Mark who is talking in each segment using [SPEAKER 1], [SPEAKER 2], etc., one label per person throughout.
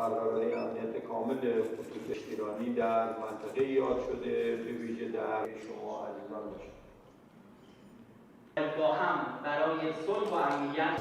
[SPEAKER 1] برقراری امنیت کامل خطوط اشترانی در منطقه یاد شده به ویژه در شما عزیزان باشد.
[SPEAKER 2] با هم برای صلح و امنیت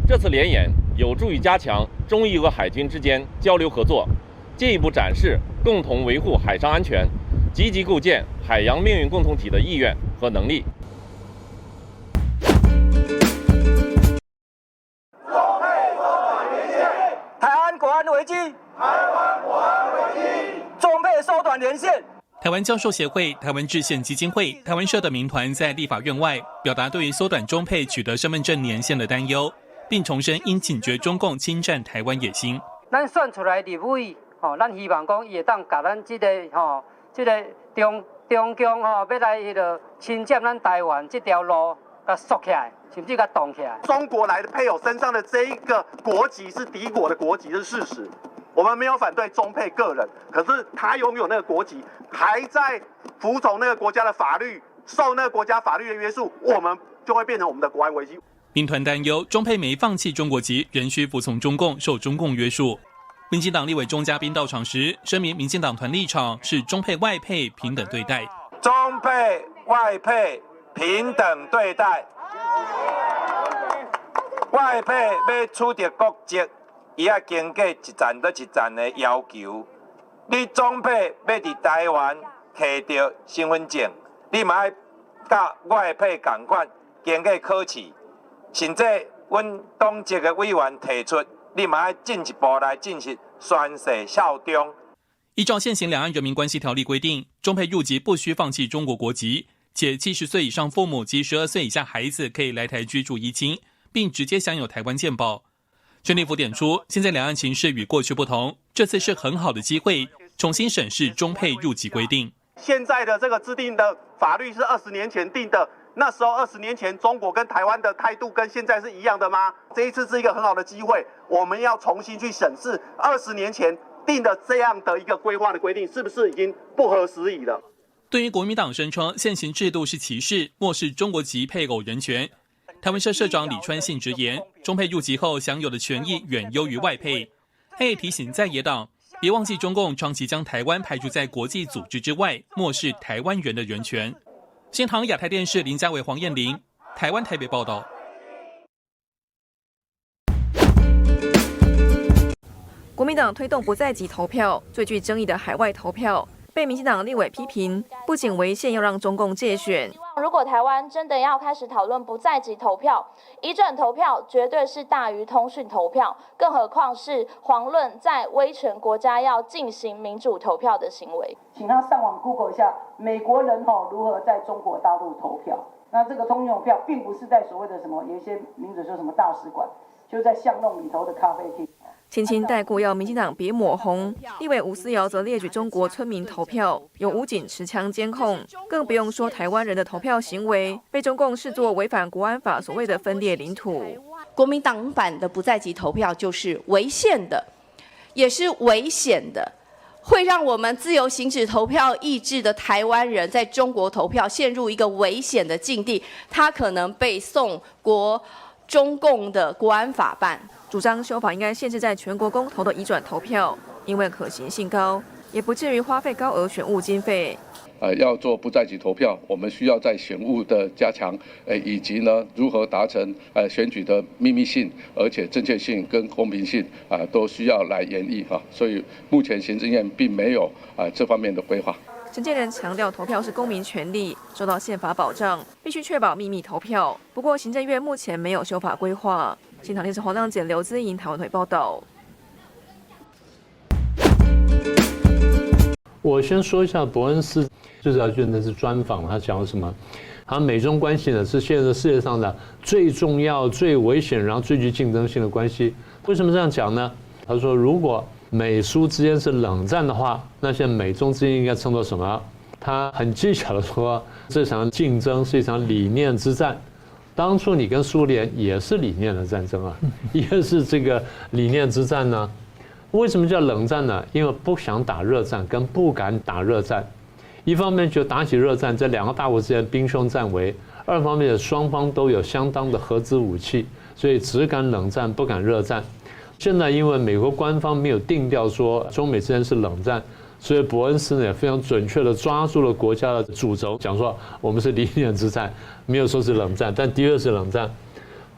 [SPEAKER 3] 这次联演有助于加强中伊俄海军之间交流合作，进一步展示共同维护海上安全、积极构建海洋命运共同体的意愿和能力。
[SPEAKER 4] 台湾国安危机，中配缩短连线。
[SPEAKER 5] 台湾教授协会、台湾制宪基金会、台湾社的民团在立法院外表达对于缩短中配取得身份证年限的担忧，并重申应警觉中共侵占台湾野心。
[SPEAKER 6] 咱选出来立委，咱希望讲伊会当把咱这个中共要来侵占咱台湾这条路，给缩起来，甚至给挡起来。
[SPEAKER 7] 中国来的配偶身上的这一个国籍是敌国的国籍，这是事实。我们没有反对中配个人，可是他拥有那个国籍，还在服从那个国家的法律，受那个国家法律的约束，我们就会变成我们的国安危机。
[SPEAKER 5] 民团担忧中配没放弃中国籍，仍需服从中共，受中共约束。民进党立委钟嘉宾到场时声明，民进党团立场是中配外配平等对待。
[SPEAKER 4] 中配外配平等对待，外配要取得国籍，伊要经过一站到一站的要求。你中配要伫台湾摕到身份证，你嘛要甲外配同款经过考试。甚至阮党籍的委员提出，你嘛要进一步来进行宣誓效忠。
[SPEAKER 5] 依照现行两岸人民关系条例规定，中配入籍不需放弃中国国籍，且70岁以上父母及12岁以下孩子可以来台居住依亲，并直接享有台湾健保。全力府点出，现在两岸情势与过去不同，这次是很好的机会，重新审视中配入籍规定。
[SPEAKER 7] 现在的这个制定的法律是20年前定的。那时候20年前，中国跟台湾的态度跟现在是一样的吗？这一次是一个很好的机会，我们要重新去审视20年前定的这样的一个规划的规定，是不是已经不合时宜了？
[SPEAKER 5] 对于国民党声称现行制度是歧视，漠视中国籍配偶人权，台湾社社长李川信直言，中配入籍后享有的权益远优于外配。他也提醒在野党，别忘记中共长期将台湾排除在国际组织之外，漠视台湾人的人权。新唐亚太电视林家伟、黄燕玲，台湾台北报道。
[SPEAKER 8] 国民党推动不在籍投票，最具争议的海外投票，被民进党立委批评，不仅违宪，要让中共介选。
[SPEAKER 9] 如果台湾真的要开始讨论不在籍投票，一证投票绝对是大于通讯投票，更何况是遑论在威权国家要进行民主投票的行为。
[SPEAKER 10] 请他上网 Google 一下美国人如何在中国大陆投票。那这个通讯投票并不是在所谓的什么有一些名嘴说什么大使馆，就是在巷弄里头的咖啡厅。
[SPEAKER 8] 轻轻带过要民进党别抹红，立委吴思瑶则列举中国村民投票有武警持枪监控，更不用说台湾人的投票行为被中共视作违反国安法所谓的分裂领土。
[SPEAKER 11] 国民党版的不在籍投票就是违宪的，也是危险的，会让我们自由行使投票意志的台湾人在中国投票陷入一个危险的境地，他可能被送中共的国安法办。
[SPEAKER 8] 主张修法应该限制在全国公投的移转投票，因为可行性高，也不至于花费高额选务经费。
[SPEAKER 12] 要做不在籍投票，我们需要在选务的加强，以及呢如何达成选举的秘密性，而且正确性跟公平性都需要来研议哈。所以目前行政院并没有这方面的规划。
[SPEAKER 8] 陈建仁强调，投票是公民权利，受到宪法保障，必须确保秘密投票。不过，行政院目前没有修法规划。新唐电视黄亮简、刘姿莹台湾台报道。
[SPEAKER 13] 我先说一下伯恩斯，这条卷的是专访，他讲了什么？好像美中关系呢是现在世界上的最重要、最危险，然后最具竞争性的关系。为什么这样讲呢？他说，如果美苏之间是冷战的话，那现在美中之间应该称作什么？他很技巧的说，这场竞争是一场理念之战。当初你跟苏联也是理念的战争啊，也是这个理念之战呢。为什么叫冷战呢？因为不想打热战，跟不敢打热战。一方面就打起热战，这两个大国之间兵凶战危；二方面双方都有相当的核子武器，所以只敢冷战，不敢热战。现在因为美国官方没有定调说中美之间是冷战，所以伯恩斯呢也非常准确地抓住了国家的主轴，讲说我们是理念之战，没有说是冷战，但的确是冷战。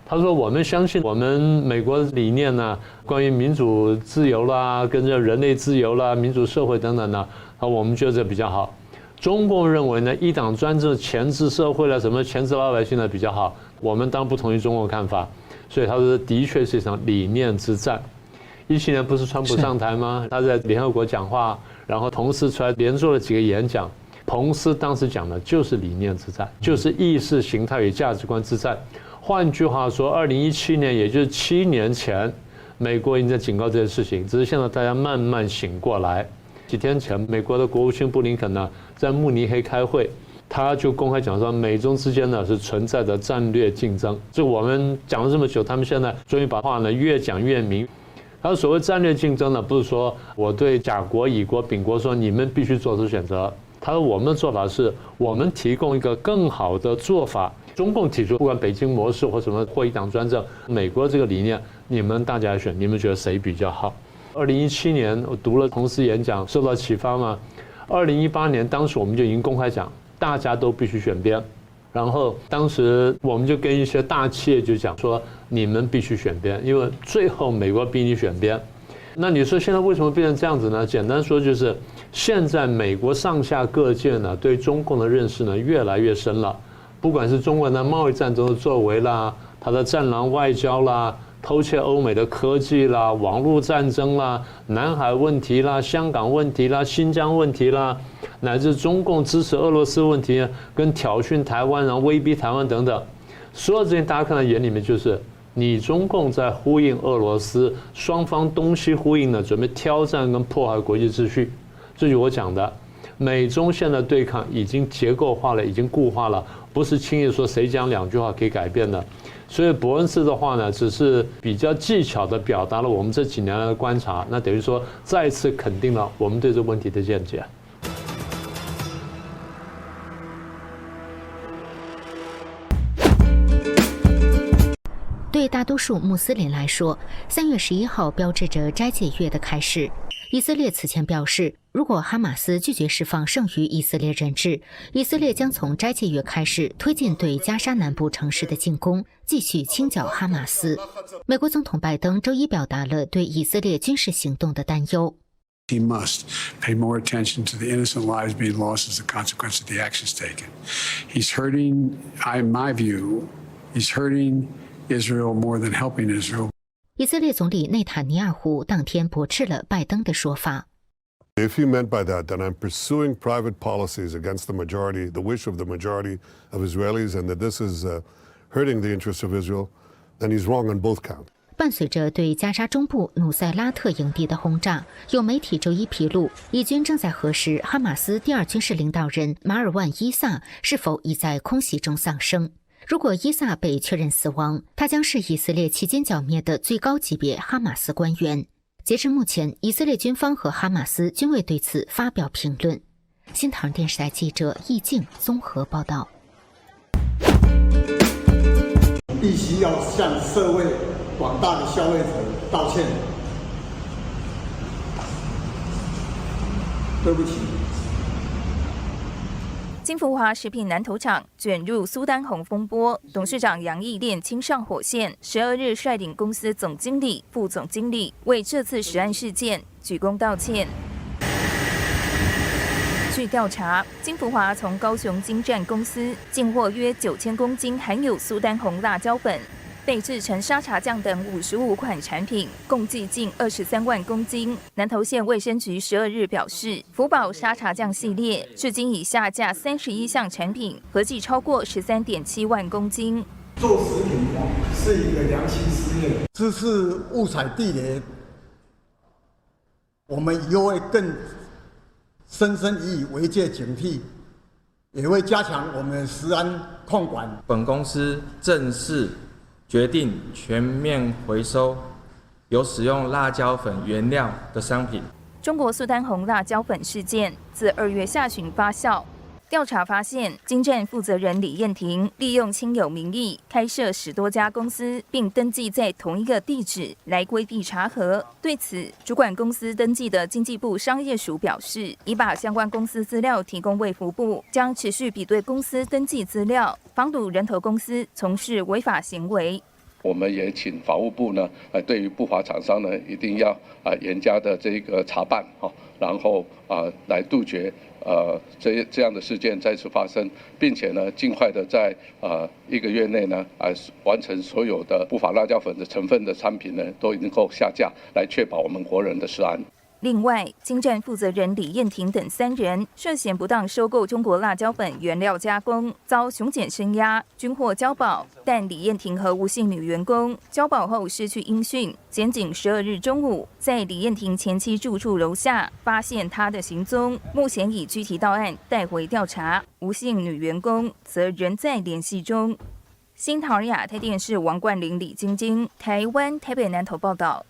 [SPEAKER 13] 他说我们相信我们美国理念呢，关于民主自由啦，跟着人类自由啦，民主社会等等呢，我们觉得这比较好。中共认为呢，一党专政钳制社会了，什么钳制老百姓呢比较好。我们当然不同意中共看法，所以他说的确是一场理念之战。17年不是川普上台吗？他在联合国讲话，然后同时出来连做了几个演讲。彭斯当时讲的就是理念之战，就是意识形态与价值观之战。换句话说，2017年，也就是7年前，美国已经在警告这件事情，只是现在大家慢慢醒过来。几天前，美国的国务卿布林肯呢，在慕尼黑开会，他就公开讲说，美中之间呢是存在着战略竞争。这我们讲了这么久，他们现在终于把话呢越讲越明。他说，所谓战略竞争呢，不是说我对甲国、乙国、丙国说你们必须做出选择。他说，我们的做法是，我们提供一个更好的做法。中共提出，不管北京模式或什么或一党专政，美国这个理念，你们大家选，你们觉得谁比较好？2017年我读了彭斯演讲，受到启发嘛。2018年当时我们就已经公开讲，大家都必须选边。然后当时我们就跟一些大企业就讲说，你们必须选边，因为最后美国逼你选边。那你说现在为什么变成这样子呢？简单说就是，现在美国上下各界呢对中共的认识呢越来越深了。不管是中国的贸易战争的作为啦，它的战狼外交啦，偷窃欧美的科技啦，网络战争啦，南海问题啦，香港问题啦，新疆问题啦，乃至中共支持俄罗斯问题，跟挑衅台湾，然后威逼台湾等等，所有这些大家看在眼里面，就是你中共在呼应俄罗斯，双方东西呼应呢，准备挑战跟破坏国际秩序。这就是我讲的，美中现在对抗已经结构化了，已经固化了，不是轻易说谁讲2句话可以改变的。所以伯恩斯的话呢，只是比较技巧地表达了我们这几年来的观察，那等于说再次肯定了我们对这个问题的见解。
[SPEAKER 14] 对大多数穆斯林来说，3月11号标志着斋戒月的开始。以色列此前表示，如果哈马斯拒绝释放剩余以色列人质，以色列将从斋戒月开始推进对加沙南部城市的进攻，继续清剿哈马斯。美国总统拜登周一表达了对以色列军事行动的担忧。
[SPEAKER 15] He must pay more attention to the innocent lives being lost as a consequence of the actions taken. He's hurting, in my view, he's hurting Israel more than helping Israel.
[SPEAKER 14] 以色列总理内塔尼亚胡当天驳斥了拜登的说法。
[SPEAKER 16] If he meant by that I'm pursuing private policies against the majority, the wish of the majority of Israelis, and that this is hurting the interests of Israel, then he's wrong on both counts.
[SPEAKER 14] 伴随着对加沙中部努塞拉特营地的轰炸，有媒体周一披露，以军正在核实哈马斯第2军事领导人马尔万·伊萨是否已在空袭中丧生。如果伊萨被确认死亡，他将是以色列期间剿灭的最高级别哈马斯官员。截至目前，以色列军方和哈马斯均未对此发表评论。新唐人电视台记者易静综合报道。
[SPEAKER 17] 必须要向社会广大的消费者道歉，对不起。
[SPEAKER 8] 金福华食品南投厂卷入苏丹红风波，董事长杨义炼亲上火线，12日率领公司总经理、副总经理为这次食安事件鞠躬道歉。据调查，金福华从高雄精湛公司进货约9000公斤含有苏丹红辣椒粉，
[SPEAKER 18] 被制成沙茶酱等55款产品，共计近23万公斤。南投县卫生局12日表示，福宝沙茶酱系列至今已下架31项产品，合计超过13.7万公斤。
[SPEAKER 17] 做食品是一个良心事业，知识误踩地雷，我们以后会更深深以为戒警惕，也会加强我们食安控管。
[SPEAKER 19] 本公司正式决定全面回收有使用辣椒粉原料的商品。
[SPEAKER 18] 中国苏丹红辣椒粉事件自2月下旬发酵。调查发现，京站负责人李燕婷利用亲友名义开设10多家公司，并登记在同一个地址来规避查核。对此，主管公司登记的经济部商业署表示，已把相关公司资料提供卫福部，将持续比对公司登记资料，防堵人头公司从事违法行为。
[SPEAKER 12] 我们也请法务部呢，对于不法厂商呢，一定要严加的这个查办然后来杜绝这样的事件再次发生，并且呢，尽快的在1个月内呢，完成所有的不法辣椒粉的成分的产品呢，都能够下架，来确保我们国人的食安。
[SPEAKER 18] 另外，京站负责人李燕婷等3人涉嫌不当收购中国辣椒粉原料加工，遭雄检声押，均获交保。但李燕婷和吴姓女员工交保后失去音讯，检警12日中午在李燕婷前妻住处楼下发现她的行踪，目前已拘提到案，带回调查。吴姓女员工则仍在联系中。新桃亚太电视王冠霖、李晶晶，台湾台北南投报道。